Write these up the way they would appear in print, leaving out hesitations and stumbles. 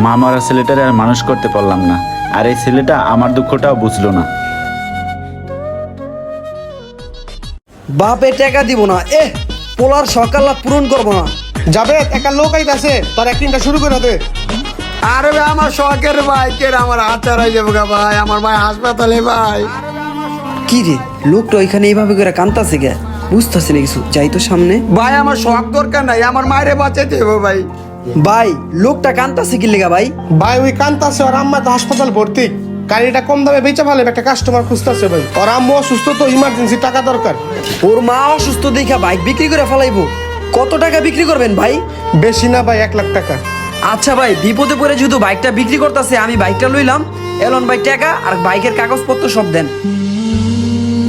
মা মরা ছেলেটারে আর মানুষ করতে পারলাম না, আর এই ছেলেটা আমার দুঃখটাও বুঝলো না। বাপে টাকা দিব না, পোলার সকাল পূরণ করবো না। যাবে একটা লোক আইতাছে, তার অ্যাক্টিংটা শুরু করে দে। আরে ভাই আমার শখের বাইকের আমার হাতছাড়া হয়ে যাবো গা ভাই, আমার ভাই হাসপাতালে ভাই। কি রে, লোকটা ওইখানে এইভাবে করে কান্তাছে গে, বুঝতেছি না কিছু। যাই তো সামনে। ভাই আমার শখ দরকার নাই, আমার মায়েরে বাঁচাইতে হবে ভাই। ভাই লোকটা কান্তাছে কি লেগা ভাই? ভাই ওই কান্তাছে, ওর আম্মা তো হাসপাতাল ভর্তি, গাড়িটা কম দামে বেচে ফেলে, একটা কাস্টমার খুঁজতেছে ভাই। ওর আম্মু অসুস্থ, তো ইমার্জেন্সি টাকা দরকার। ওর মা অসুস্থ দেখা বাইক বিক্রি করে ফেলাইবো। কত টাকা বিক্রি করবেন ভাই? বেশি না ভাই, 1 লাখ টাকা। আচ্ছা ভাই, বিপদে পড়ে যেহেতু বাইকটা বিক্রি করতেছে, আমি বাইকটা লইলাম। এলন ভাই টাকা আর বাইকের কাগজপত্র সব দেন।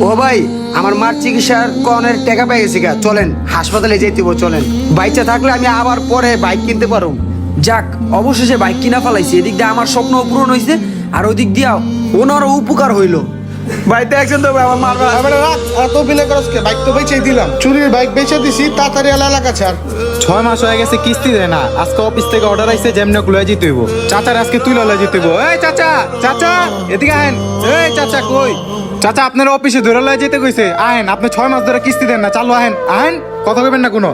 ও ভাই আমার মার চিকিৎসার কনের টাকা পেয়ে গেছি গা, চলেন হাসপাতালে যেতে হবে, চলেন। বাইকটা থাকলে আমি আবার পরে বাইক কিনতে পারবো। যাক, অবশেষে বাইক কিনা ফেলাইছি। এদিক দিয়ে আমার স্বপ্ন পূরণ হয়েছে, আর ওই দিক দিয়াও ওনারও উপকার হইলো। ভাই দেখছেন তো ভাই আমার মার এবারে রাখ, আর তো অভিনয় করস কে? বাইক তো বেচেই দিলাম, চুরির বাইক বেচে দিছি, তাড়াতাড়ি এলাকা ছাড়। 6 মাস হয়ে গেছে কিস্তি দেয় না। আজকে অফিস থেকে অর্ডার আইছে, যেমনে লয়ে যেতে হইব। চাচার আজকে তুই লয়ে যেতে হইব। এই চাচা, চাচা এদিকে আহেন। এই চাচা কই? চাচা আপনার অফিসে ধরে লয়ে যেতে কইছে, আহেন। আপনি 6 মাস ধরে কিস্তি দেন না, চালু আহেন, আহেন। কথা কইবেন না কোনো।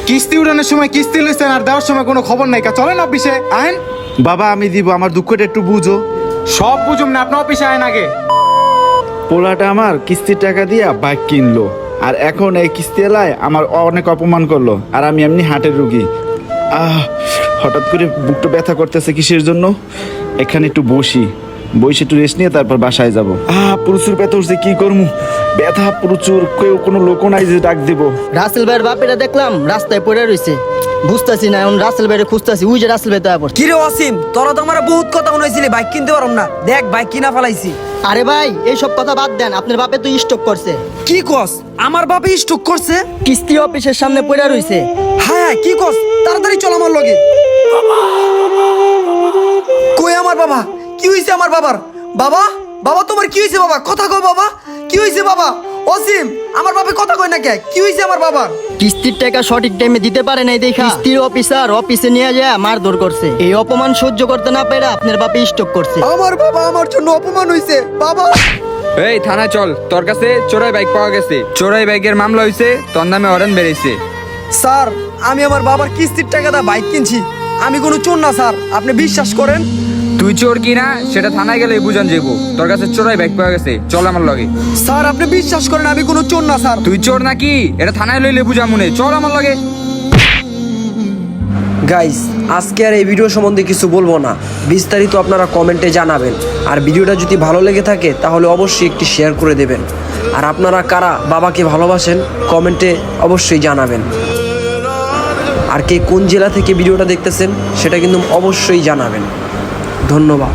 কিস্তি উঠানোর সময় কিস্তি লইছেন, আর দেওয়ার সময় কোনো খবর নাই। চলেন অফিসে, আহেন। বাবা আমি দিব, আমার দুঃখটা একটু বুঝো। সব বুঝুম না, আপনি অফিসে আহেন আগে। পোলাটা আমার কিস্তির টাকা দিয়া বাইক কিনলো, আর এখন এই কিস্তি এলায় আমার অনেক অপমান করলো, আর আমি এমনি হার্টের রুগী। হঠাৎ করে বুকটা ব্যথা করতেছে, কিসের জন্য? এখানে একটু বসে একটু রেস্ট নিয়ে তারপর বাসায় যাবো। প্রচুর ব্যথা উঠছে, কি করবো? ব্যথা প্রচুর, কেউ কোনো লোকও নাই যে ডাক দেবো। রাসেল ভাইয়ের বাপেরা দেখলাম রাস্তায় পড়ে রইছে, বুঝতাছি না এখন রাসেল ভাইয়ের খুঁজতাছি। ওই যে রাসেল ভাই তো আবার। কি রে ওয়াসিম, তোরা তো আমার বহুত কথা শুনাইছিলি বাইক কিনতে পারম না। দেখ বাইক কিনা ফেলাইছি। আরে ভাই এইসব কথা বাদ দেন, আপনার বাপে তো স্টক করছে। কি কস? আমার বাপে স্ট্রোক করছে? কিস্তি অফিসের সামনে পড়ে রইছে। হ্যাঁ কি কস? তাড়াতাড়ি চল আমার লগে। কই আমার বাবা? কি হইছে আমার বাবার? বাবা, বাবা তোমার কি হইছে বাবা? কথা কও বাবা, কি হইছে বাবা? ওসিম, আমার বাপে কথা কই না কে? কি হইছে আমার বাবার? কিস্তির টাকা সঠিক টাইমে দিতে পারে নাই দেখা কিস্তির অফিসার অফিসে নিয়ে যায় মারধর করছে। এই অপমান সহ্য করতে না পেরে আপনার বাপে স্টক করছে। আমার বাবা আমার জন্য অপমান হইছে বাবা। এই থানায় চল, তোর কাছে চোরাই বাইক পাওয়া গেছে। চোরাই বাইকের মামলা হইছে, তোর নামে অরেন বেরিয়েছে। স্যার, আমি আমার বাবার কিস্তির টাকা দা বাইক কিনছি, আমি কোনো চোর না স্যার, আপনি বিশ্বাস করেন। তুই চোর কিনা সেটা থানায় গেলে বুঝান যাবো। তোর কাছে চোরাই বাইক পাওয়া গেছে, চল আমার লগে। স্যার আপনি বিশ্বাস করেন, আমি কোনো চোর না স্যার। তুই চোর নাকি এটা থানায় লইলে বুঝা মনে, চল আমার লগে। গাইস, আজকে আর এই ভিডিও সম্বন্ধে কিছু বলবো না, বিস্তারিত আপনারা কমেন্টে জানাবেন। আর ভিডিওটা যদি ভালো লেগে থাকে তাহলে অবশ্যই একটি শেয়ার করে দেবেন। আর আপনারা কারা বাবাকে ভালোবাসেন কমেন্টে অবশ্যই জানাবেন। আর কে কোন জেলা থেকে ভিডিওটা দেখতেছেন সেটা কিন্তু অবশ্যই জানাবেন। ধন্যবাদ।